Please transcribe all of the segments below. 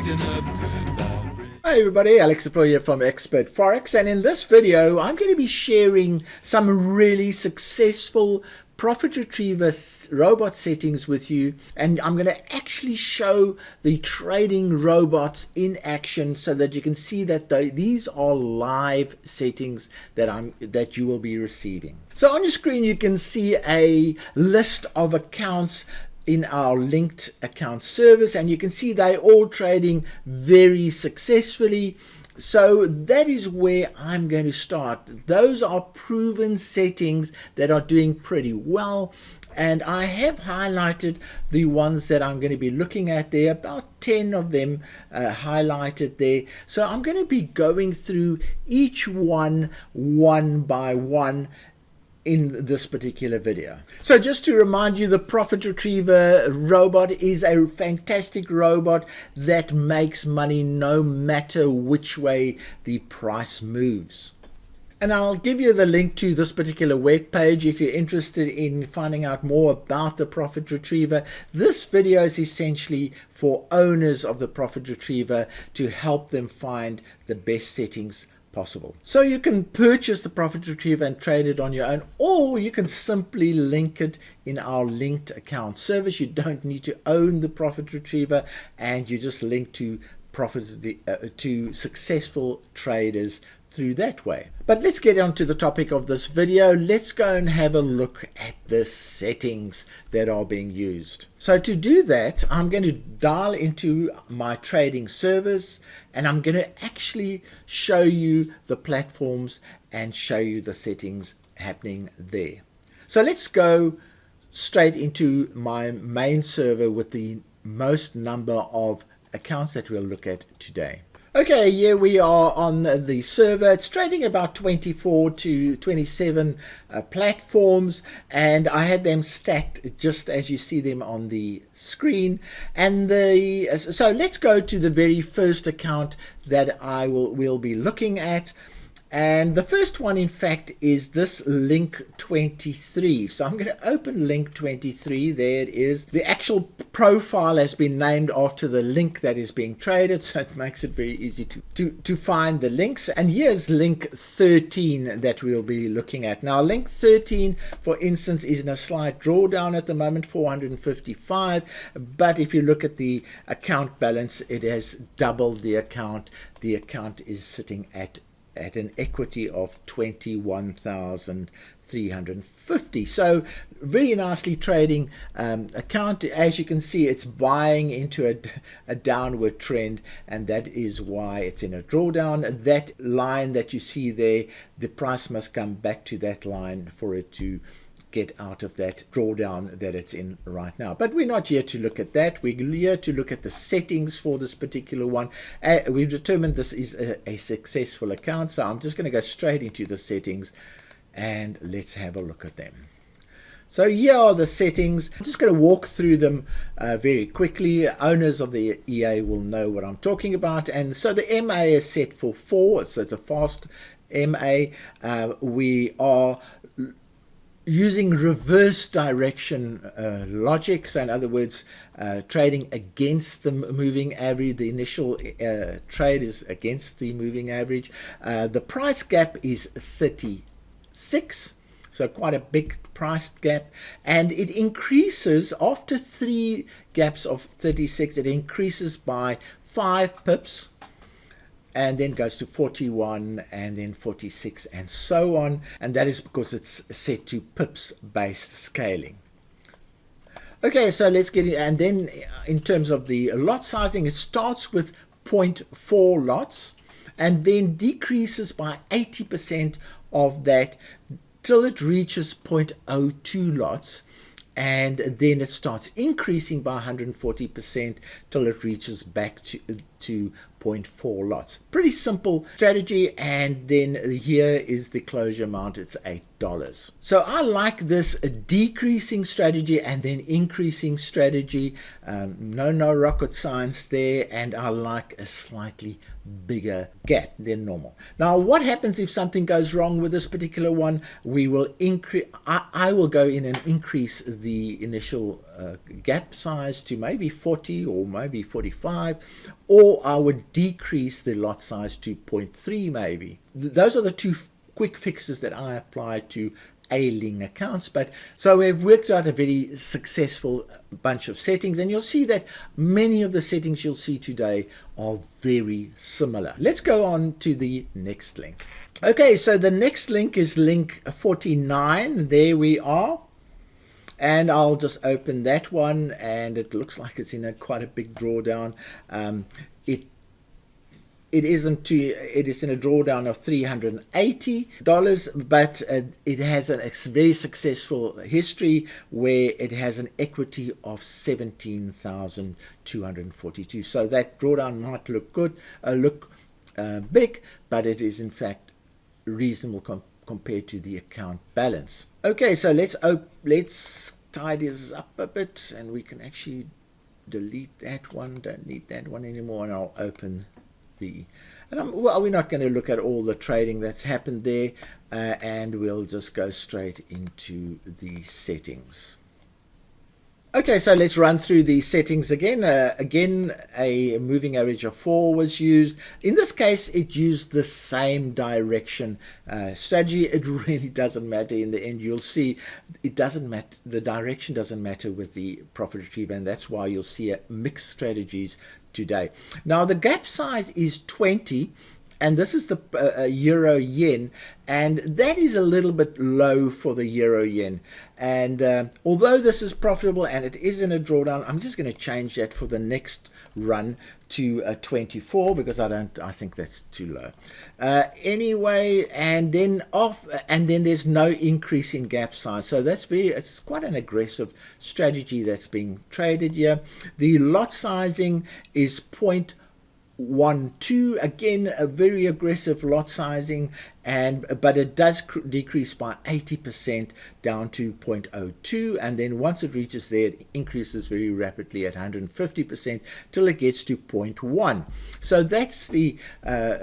Hi everybody, Alex here from Expert4x, and in this video I'm going to be sharing some really successful profit retriever robot settings with you, and I'm going to actually show the trading robots in action so that you can see that these are live settings that you will be receiving. So on your screen you can see a list of accounts in our linked account service, and you can see they're all trading very successfully. So that is where I'm going to start. Those are proven settings that are doing pretty well, and I have highlighted the ones that I'm going to be looking at. There are about 10 of them highlighted there, so I'm going to be going through each one by one in this particular video. So just to remind you, the profit retriever robot is a fantastic robot that makes money no matter which way the price moves. And I'll give you the link to this particular web page if you're interested in finding out more about the profit retriever. This video is essentially for owners of the profit retriever to help them find the best settings possible. So you can purchase the profit retriever and trade it on your own, or you can simply link it in our linked account service. You don't need to own the profit retriever, and you just link to to successful traders through that way. But let's get on to the topic of this video. Let's go and have a look at the settings that are being used. So to do that, I'm going to dial into my trading servers, and I'm going to actually show you the platforms and show you the settings happening there. So let's go straight into my main server with the most number of accounts that we'll look at today. Okay, here we are on the server. It's trading about 24 to 27 platforms, and I had them stacked just as you see them on the screen. And so let's go to the very first account that we'll be looking at. And the first one, in fact, is this link 23. So I'm going to open link 23. There it is. The actual profile has been named after the link that is being traded, so it makes it very easy to find the links. And here's link 13 that we'll be looking at. Now, link 13, for instance, is in a slight drawdown at the moment, 455. But if you look at the account balance, it has doubled the account. The account is sitting at an equity of 21,350. So very nicely trading account. As you can see, it's buying into a downward trend, and that is why it's in a drawdown. That line that you see there, the price must come back to that line for it to get out of that drawdown that it's in right now. But we're not here to look at that. We're here to look at the settings for this particular one. We've determined this is a successful account, so I'm just going to go straight into the settings and let's have a look at them. So here are the settings. I'm just going to walk through them very quickly. Owners of the EA will know what I'm talking about. And so the MA is set for 4, so it's a fast MA. We are using reverse direction logic, so in other words, trading against the moving average. The initial trade is against the moving average. The price gap is 36, so quite a big price gap, and it increases after 3 gaps of 36. It increases by 5 pips, and then goes to 41, and then 46, and so on. And that is because it's set to pips based scaling. Okay, so let's get it. And then in terms of the lot sizing, it starts with 0.4 lots and then decreases by 80% of that till it reaches 0.02 lots. And then it starts increasing by 140% till it reaches back to 0.4 lots. Pretty simple strategy. And then here is the closure amount. It's $8. So I like this decreasing strategy and then increasing strategy. No rocket science there. And I like a slightly bigger gap than normal. Now, what happens if something goes wrong with this particular one? We will increase. I will go in and increase the initial gap size to maybe 40 or maybe 45, or I would decrease the lot size to 0.3 maybe. Those are the two quick fixes that I apply to ailing accounts. But so we've worked out a very successful bunch of settings, and you'll see that many of the settings you'll see today are very similar. Let's go on to the next link. Okay, so the next link is link 49. There we are. And I'll just open that one, and it looks like it's in quite a big drawdown. It is in a drawdown of $380, but it has a very successful history where it has an equity of 17,242. So that drawdown might look good, big, but it is in fact reasonable compared to the account balance. Okay, so let's tidy this up a bit, and we can actually delete that one. Don't need that one anymore, and I'll open well, we're not going to look at all the trading that's happened there, and we'll just go straight into the settings. Okay, so let's run through the settings again. Again, a moving average of 4 was used. In this case, it used the same direction strategy. It really doesn't matter in the end. You'll see it doesn't matter. The direction doesn't matter with the profit retriever, and that's why you'll see mixed strategies today. Now, the gap size is 20. And this is the euro yen, and that is a little bit low for the euro yen. And although this is profitable and it is in a drawdown, I'm just going to change that for the next run to 24, because I think that's too low. Anyway, and then there's no increase in gap size. So it's quite an aggressive strategy that's being traded here. The lot sizing is 0.12, again a very aggressive lot sizing, but it does decrease by 80% down to 0.02, and then once it reaches there, it increases very rapidly at 150% till it gets to 0.1. So that's the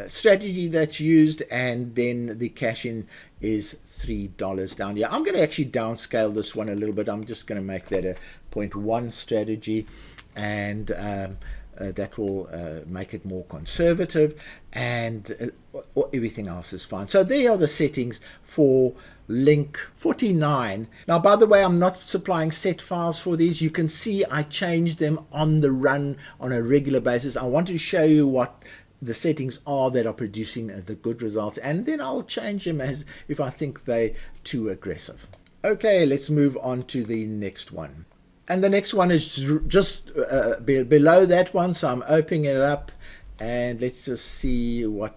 strategy that's used, and then the cash in is $3 down here. I'm going to actually downscale this one a little bit. I'm just going to make that a 0.1 strategy, and that will make it more conservative, and everything else is fine. So there are the settings for link 49. Now, by the way, I'm not supplying set files for these. You can see I change them on the run on a regular basis. I want to show you what the settings are that are producing the good results, and then I'll change them as if I think they're too aggressive. Okay, let's move on to the next one. And the next one is just below that one, so I'm opening it up, and let's just see what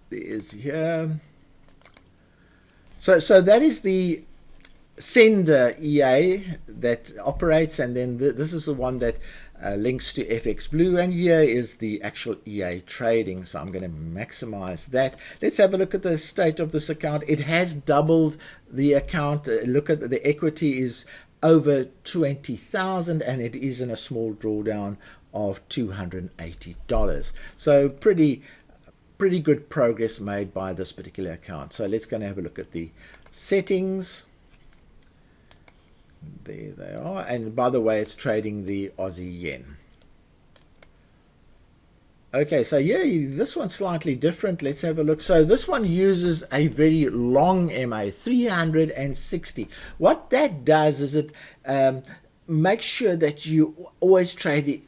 there is here. So that is the sender EA that operates, and then this is the one that links to FX Blue, and here is the actual EA trading. So I'm going to maximize that. Let's have a look at the state of this account. It has doubled the account. Look at the equity is over 20,000, and it is in a small drawdown of $280. So pretty good progress made by this particular account. So let's go and have a look at the settings. There they are, and by the way, it's trading the Aussie yen. Okay, so yeah, this one's slightly different. Let's have a look. So this one uses a very long MA, 360. What that does is it makes sure that you always trade it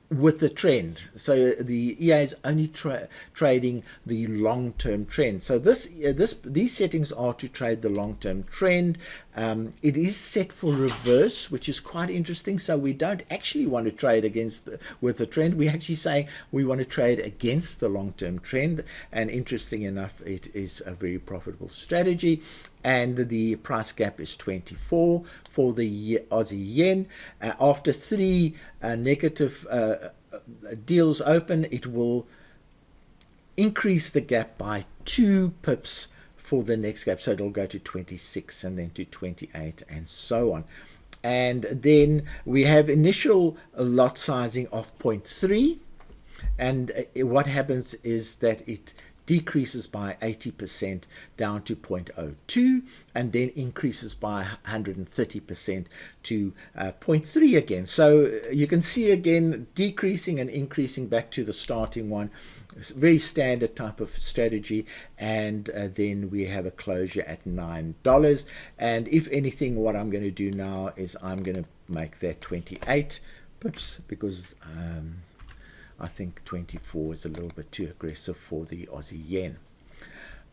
with the trend. So the EA is only trading the long-term trend. So these settings are to trade the long-term trend. It is set for reverse, which is quite interesting. So we don't actually want to trade with the trend. We actually say we want to trade against the long-term trend. And interesting enough, it is a very profitable strategy. And the price gap is 24 for the Aussie yen. After 3 negative deals open, it will increase the gap by 2 pips for the next gap. So it'll go to 26 and then to 28 and so on. And then we have initial lot sizing of 0.3. And what happens is that it decreases by 80% down to 0.02, and then increases by 130% to 0.3 again. So you can see again decreasing and increasing back to the starting one. It's a very standard type of strategy, and then we have a closure at $9. And if anything, what I'm going to do now is I'm going to make that 28 pips, because I think 24 is a little bit too aggressive for the Aussie yen.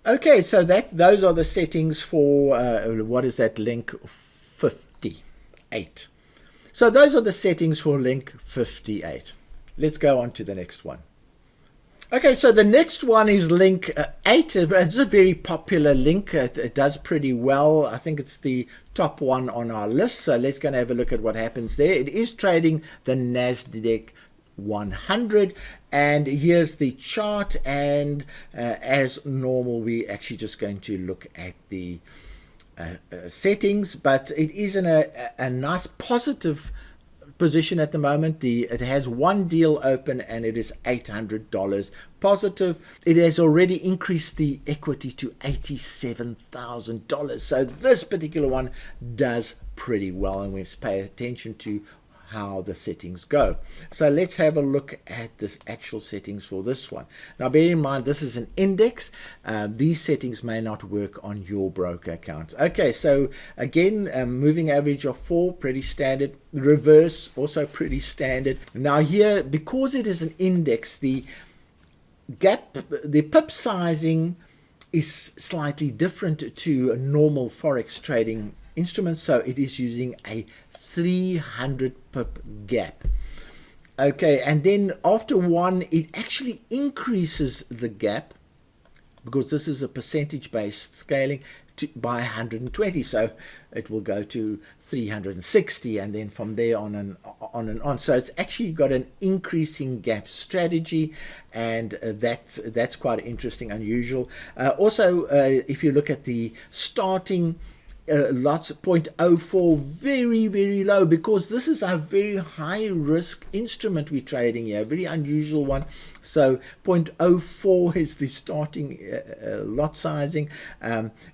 Okay, so those are the settings for what is that, link 58. So those are the settings for link 58. Let's go on to the next one. Okay, so the next one is link 8. It's a very popular link. It does pretty well. I think it's the top one on our list. So let's go and have a look at what happens there. It is trading the Nasdaq 100, and here's the chart, and as normal we're actually just going to look at the settings, but it is in a nice positive position at the moment. It has one deal open and it is $800 positive. It has already increased the equity to $87,000. So this particular one does pretty well, and we have to pay attention to how the settings go. So let's have a look at this actual settings for this one. Now bear in mind, this is an index. These settings may not work on your broker account. Okay, so again, moving average of 4, pretty standard. Reverse, also pretty standard. Now here, because it is an index, the pip sizing is slightly different to a normal forex trading instrument. So it is using a 300 pip gap. Okay, and then after one, it actually increases the gap, because this is a percentage based scaling, by 120. So it will go to 360, and then from there on and on. So it's actually got an increasing gap strategy, and that's quite interesting, unusual. Also, if you look at the starting lots, 0.04, very, very low, because this is a very high risk instrument we're trading here, a very unusual one. So 0.04 is the starting lot sizing.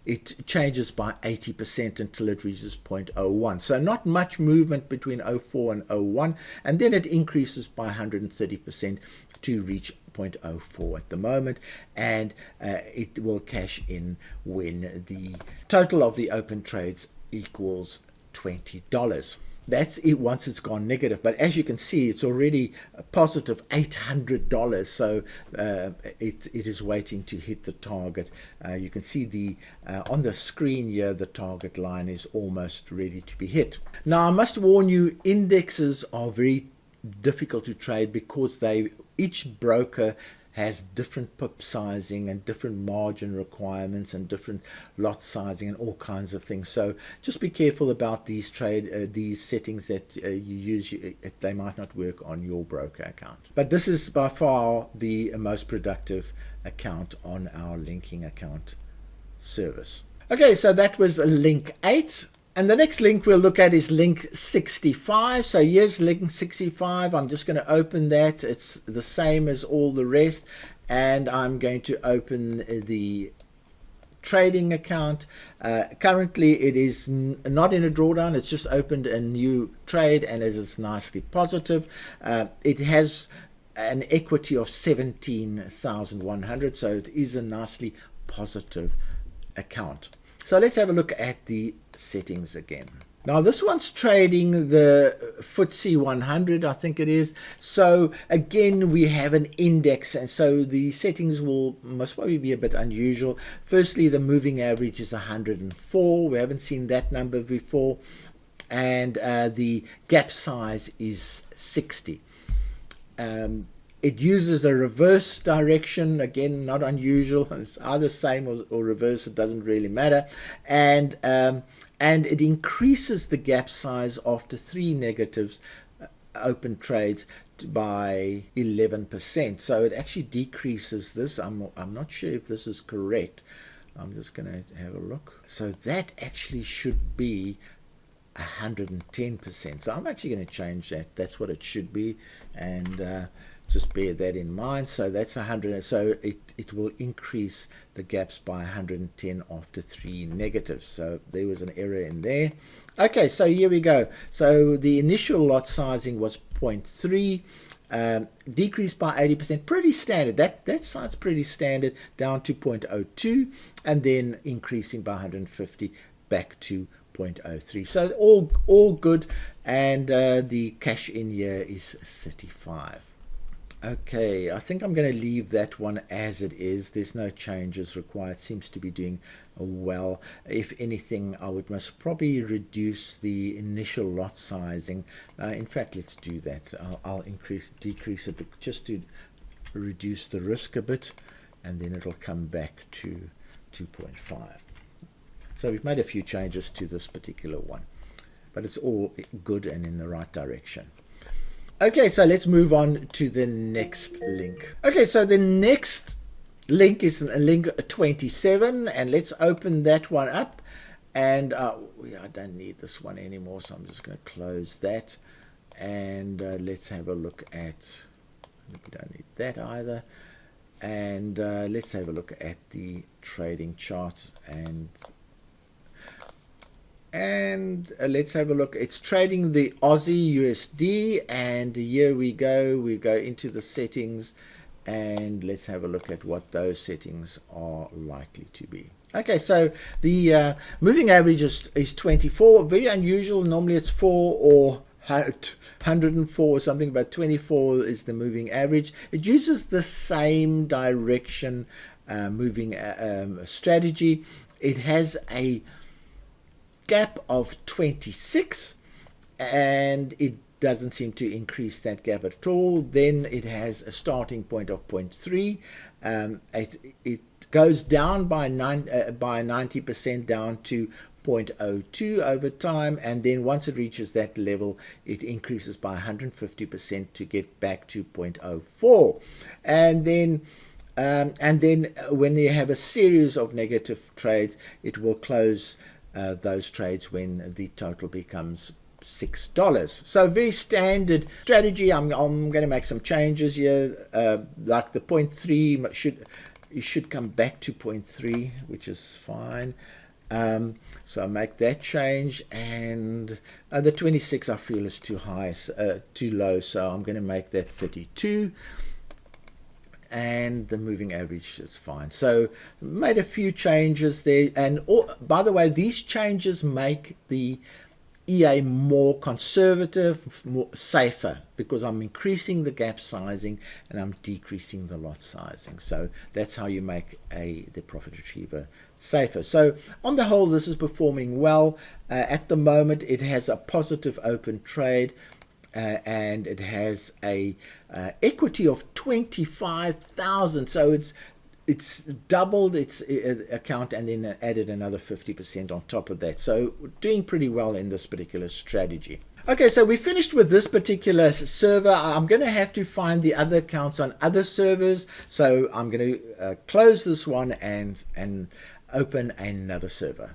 It changes by 80% until it reaches 0.01. So not much movement between 04 and 01, and then it increases by 130% to reach 0.04 at the moment, and it will cash in when the total of the open trades equals $20. That's it once it's gone negative, but as you can see, it's already a positive $800. So it is waiting to hit the target. You can see the on the screen here, the target line is almost ready to be hit. Now I must warn you, indexes are very difficult to trade, because each broker has different pip sizing and different margin requirements and different lot sizing and all kinds of things. So just be careful about these settings that you use. They might not work on your broker account. But this is by far the most productive account on our linking account service. Okay, so that was link 8. And the next link we'll look at is link 65. So here's link 65. I'm just going to open that. It's the same as all the rest. And I'm going to open the trading account. Currently it is not in a drawdown. It's just opened a new trade, and it is nicely positive. It has an equity of 17,100. So it is a nicely positive account. So let's have a look at the settings again. Now this one's trading the FTSE 100, I think it is. So again, we have an index, and so the settings will most probably be a bit unusual. Firstly, the moving average is 104. We haven't seen that number before. And the gap size is 60. It uses a reverse direction, again, not unusual. It's either same or reverse, it doesn't really matter. And it increases the gap size after 3 negatives open trades by 11%. So it actually decreases this. I'm not sure if this is correct. I'm just going to have a look. So that actually should be 110%. So I'm actually going to change that. That's what it should be. And just bear that in mind. So that's 100. So it will increase the gaps by 110 after 3 negatives. So there was an error in there. Okay, so here we go. So the initial lot sizing was 0.3. Decreased by 80%, pretty standard. That side's pretty standard, down to 0.02, and then increasing by 150 back to 0.03. So all good, and the cash in here is 35. Okay, I think I'm going to leave that one as it is. There's no changes required. Seems to be doing well. If anything, I would most probably reduce the initial lot sizing. In fact, let's do that. I'll decrease it just to reduce the risk a bit, and then it'll come back to 2.5. So we've made a few changes to this particular one, but it's all good and in the right direction. Okay, so let's move on to the next link. Okay, so the next link is link 27, and let's open that one up. And I don't need this one anymore, so I'm just going to close that. And let's have a look at, we don't need that either. And let's have a look at the trading chart, and let's have a look. It's trading the Aussie USD, and here we go into the settings, and let's have a look at what those settings are likely to be. Okay, so the moving average is 24. Very unusual. Normally it's 4 or 104 or something, but 24 is the moving average. It uses the same direction moving strategy. It has a gap of 26, and it doesn't seem to increase that gap at all. Then it has a starting point of 0.3. It goes down by 90% down to 0.02 over time, and then once it reaches that level, it increases by 150% to get back to 0.04. And then when you have a series of negative trades, it will close those trades when the total becomes $6. So very standard strategy. I'm going to make some changes here, like the 0.3 should come back to 0.3, which is fine. So I make that change, and the 26 I feel is too high, too low, so I'm going to make that 32. And the moving average is fine. So made a few changes there, and by the way, these changes make the EA more conservative, more safer, because I'm increasing the gap sizing and I'm decreasing the lot sizing. So that's how you make the profit retriever safer. So on the whole, this is performing well. At the moment, it has a positive open trade. And it has a equity of 25,000, so it's doubled its account and then added another 50% on top of that. So doing pretty well in this particular strategy. Okay, so we finished with this particular server. I'm going to have to find the other accounts on other servers, so I'm going to close this one and open another server.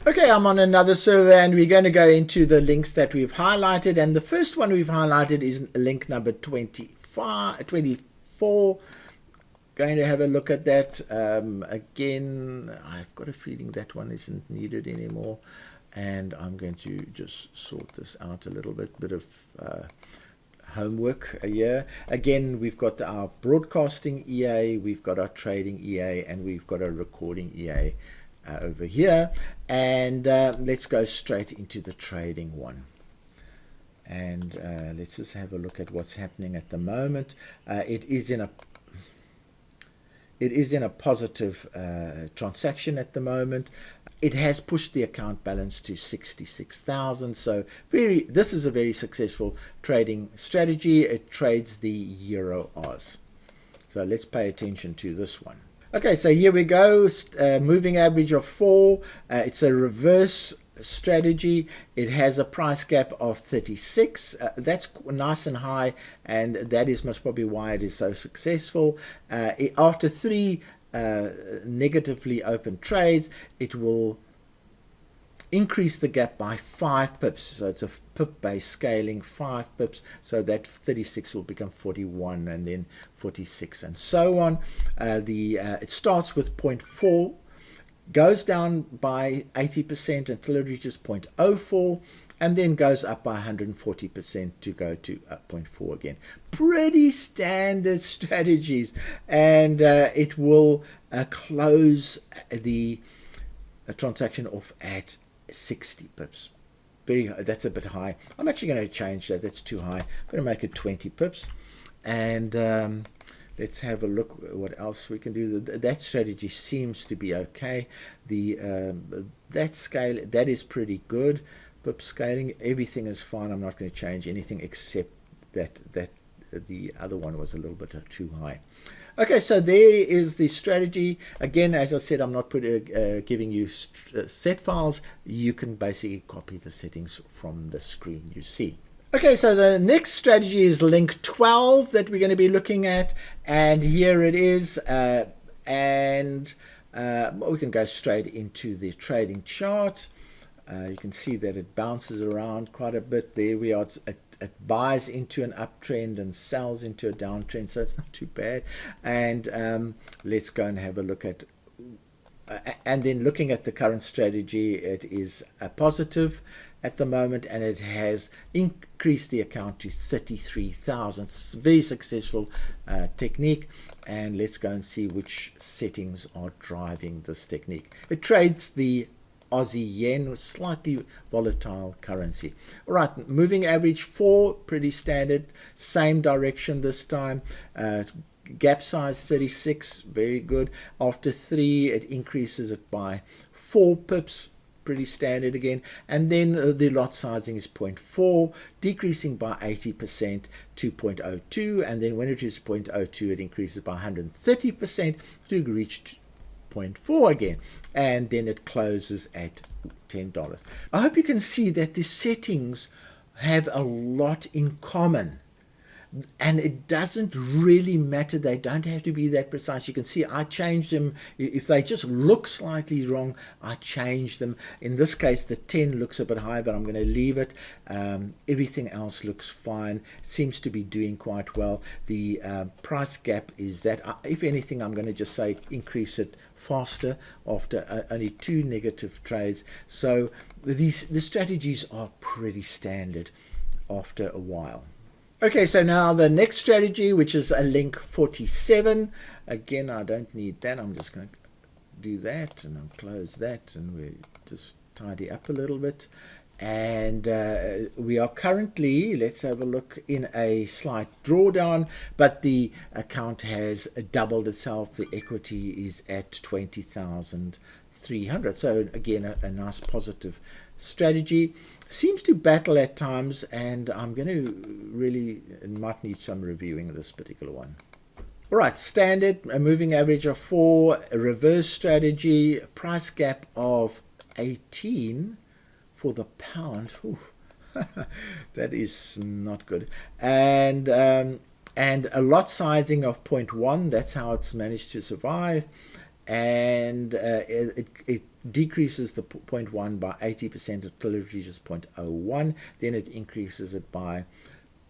Okay, I'm on another server, and we're going to go into the links that we've highlighted. And the first one we've highlighted is link number 24. Going to have a look at that. Again, I've got a feeling that one isn't needed anymore. And I'm going to just sort this out a little bit of homework here. Again, we've got our broadcasting EA, we've got our trading EA, and we've got our recording EA over here. And let's go straight into the trading one, and let's just have a look at what's happening at the moment. It is in a positive transaction at the moment. It has pushed the account balance to 66,000. So this is a very successful trading strategy. It trades the Euro Oz. So let's pay attention to this one. Okay, so here we go, moving average of 4. It's a reverse strategy. It has a price gap of 36. That's nice and high, and that is most probably why it is so successful. After 3 negatively open trades, it will increase the gap by 5 pips. So it's a pip-based scaling, 5 pips. So that 36 will become 41 and then 46 and so on. It starts with 0.4, goes down by 80% until it reaches 0.04, and then goes up by 140% to go to 0.4 again. Pretty standard strategies, and it will close the transaction off at 60 pips. That's a bit high. I'm actually going to change that. That's too high. I'm going to make it 20 pips, and let's have a look what else we can do. That strategy seems to be okay. That scale, that is pretty good. Pip scaling, everything is fine. I'm not going to change anything except that the other one was a little bit too high. Okay, so there is the strategy. Again, as I said, I'm not giving you set files. You can basically copy the settings from the screen you see. Okay, so the next strategy is link 12 that we're going to be looking at, and here it is. We can go straight into the trading chart. You can see that it bounces around quite a bit. There we are. It buys into an uptrend and sells into a downtrend, so it's not too bad. And let's go and have a look at, and then looking at the current strategy, it is a positive at the moment, and it has increased the account to 33,000. It's a very successful technique, and let's go and see which settings are driving this technique. It trades the Aussie yen, slightly volatile currency. All right, moving average 4, pretty standard, same direction this time. Gap size 36, very good. After 3, it increases it by 4 pips, pretty standard again. And then the lot sizing is 0.4, decreasing by 80% to 0.02. And then when it is 0.02, it increases by 130% to reach 0.4 again, and then it closes at $10. I hope you can see that the settings have a lot in common, and it doesn't really matter. They don't have to be that precise. You can see I changed them. If they just look slightly wrong, I change them. In this case, the 10 looks a bit high, but I'm going to leave it. Everything else looks fine. Seems to be doing quite well. The price gap is that, if anything, I'm going to just say increase it faster after only 2 negative trades. So the strategies are pretty standard after a while. Okay, so now the next strategy, which is a link 47. Again, I don't need that. I'm just going to do that, and I'll close that, and we just tidy up a little bit. And we are currently, let's have a look, in a slight drawdown, but the account has doubled itself. The equity is at 20,300. So again, a nice positive strategy. Seems to battle at times, and I'm going to might need some reviewing of this particular one. All right, standard, a moving average of 4, a reverse strategy, a price gap of 18 for the pound. That is not good. And a lot sizing of 0.1. That's how it's managed to survive. And it decreases the 0.1 by 80% until it reaches 0.01. Then it increases it by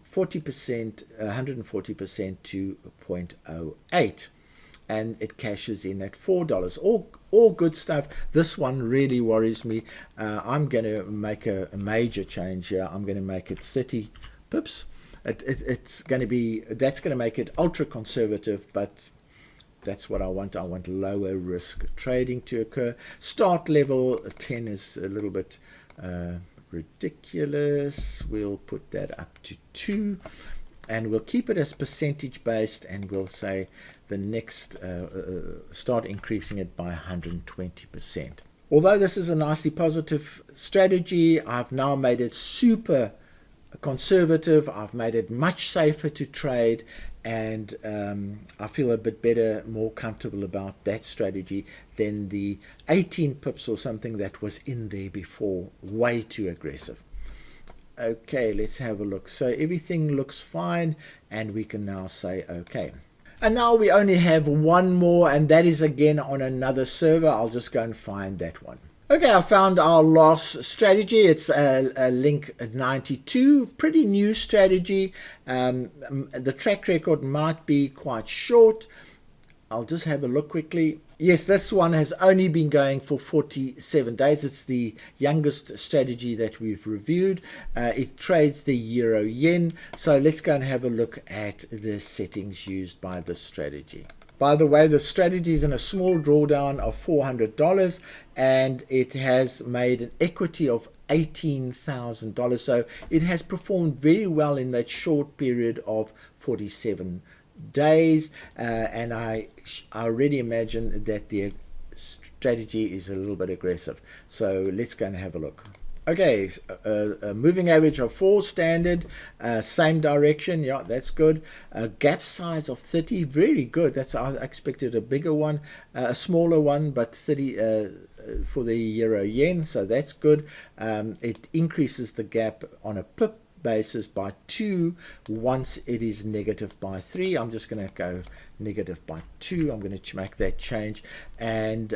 40%, 140% to 0.08. And it cashes in at $4. All good stuff. This one really worries me. I'm going to make a major change here. I'm going to make it 30 pips. That's going to make it ultra conservative, but that's what I want. I want lower risk trading to occur. Start level 10 is a little bit ridiculous. We'll put that up to 2. And we'll keep it as percentage based, and we'll say the next start increasing it by 120%. Although this is a nicely positive strategy, I've now made it super conservative. I've made it much safer to trade, and I feel a bit better, more comfortable about that strategy than the 18 pips or something that was in there before. Way too aggressive. Okay, let's have a look. So everything looks fine, and we can now say okay. And now we only have one more, and that is again on another server. I'll just go and find that one. Okay, I found our last strategy. It's a link 92, pretty new strategy. The track record might be quite short. I'll just have a look quickly. Yes, this one has only been going for 47 days. It's the youngest strategy that we've reviewed. It trades the euro yen. So let's go and have a look at the settings used by this strategy. By the way, the strategy is in a small drawdown of $400 and it has made an equity of $18,000. So it has performed very well in that short period of 47 days. And I already imagine that the strategy is a little bit aggressive. So let's go and have a look. Okay, a moving average of 4 standard, same direction, yeah, that's good. A gap size of 30, very good. That's, I expected a bigger one, a smaller one, but 30 for the euro yen, so that's good. It increases the gap on a pip basis by 2 once it is negative by 3. I'm just going to go negative by 2. I'm going to make that change, and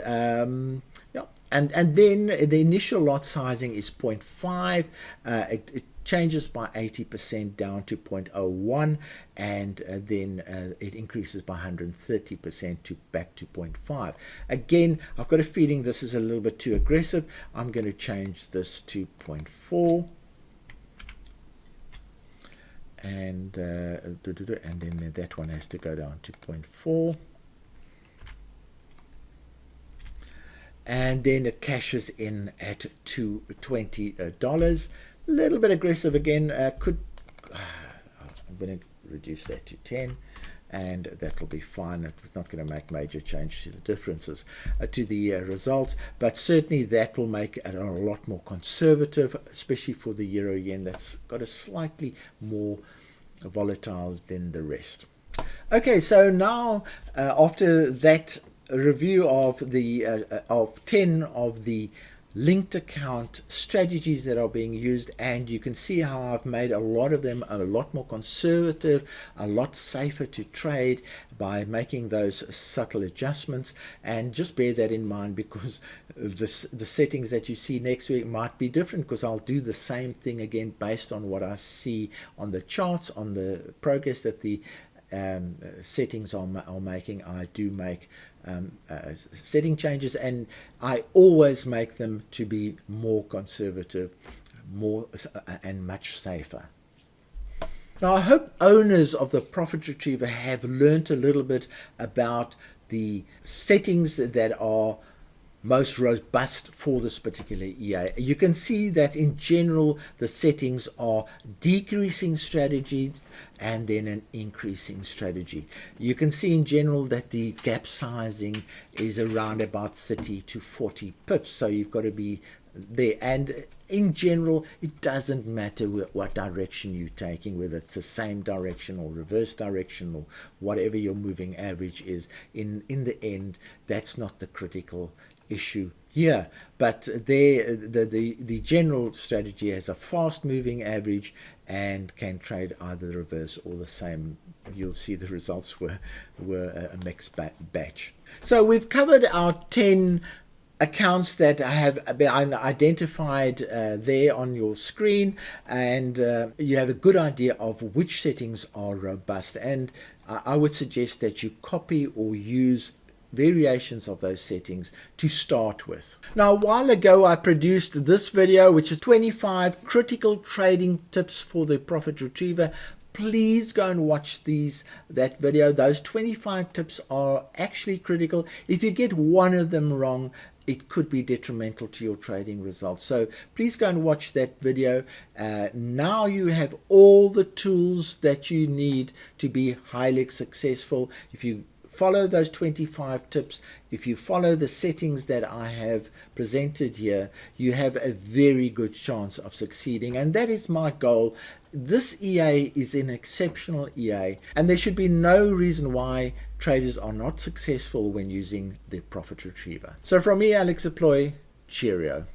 yeah. And then the initial lot sizing is 0.5. It changes by 80% down to 0.01, and then it increases by 130% to back to 0.5. Again, I've got a feeling this is a little bit too aggressive. I'm going to change this to 0.4. And then that one has to go down to 0.4. And then it cashes in at $220. A little bit aggressive again. I'm going to reduce that to 10, and that will be fine. It's not going to make major change to the differences to the results, but certainly that will make it a lot more conservative, especially for the euro yen that's got a slightly more volatile than the rest. Okay, so now after that review of the of 10 of the linked account strategies that are being used, and you can see how I've made a lot of them a lot more conservative, a lot safer to trade by making those subtle adjustments. And just bear that in mind, because the settings that you see next week might be different, because I'll do the same thing again based on what I see on the charts, on the progress that the settings are making. I do make setting changes, and I always make them to be more conservative, more and much safer. Now, I hope owners of the Profit Retriever have learnt a little bit about the settings that are most robust for this particular EA. You can see that in general the settings are decreasing strategy and then an increasing strategy. You can see in general that the gap sizing is around about 30 to 40 pips, so you've got to be there. And in general, it doesn't matter what direction you're taking, whether it's the same direction or reverse direction or whatever your moving average is. In the end, that's not the critical issue here, but the general strategy has a fast moving average and can trade either the reverse or the same. You'll see the results were a mixed batch. So we've covered our 10 accounts that I have been identified there on your screen, and you have a good idea of which settings are robust, and I would suggest that you copy or use variations of those settings to start with. Now, a while ago I produced this video, which is 25 critical trading tips for the Profit Retriever. Please go and watch that video. Those 25 tips are actually critical. If you get one of them wrong, it could be detrimental to your trading results. So please go and watch that video. Now you have all the tools that you need to be highly successful. If you follow those 25 tips, if you follow the settings that I have presented here, you have a very good chance of succeeding, and that is my goal. This EA is an exceptional EA, and there should be no reason why traders are not successful when using the Profit Retriever. So from me, Alex Deploy, cheerio.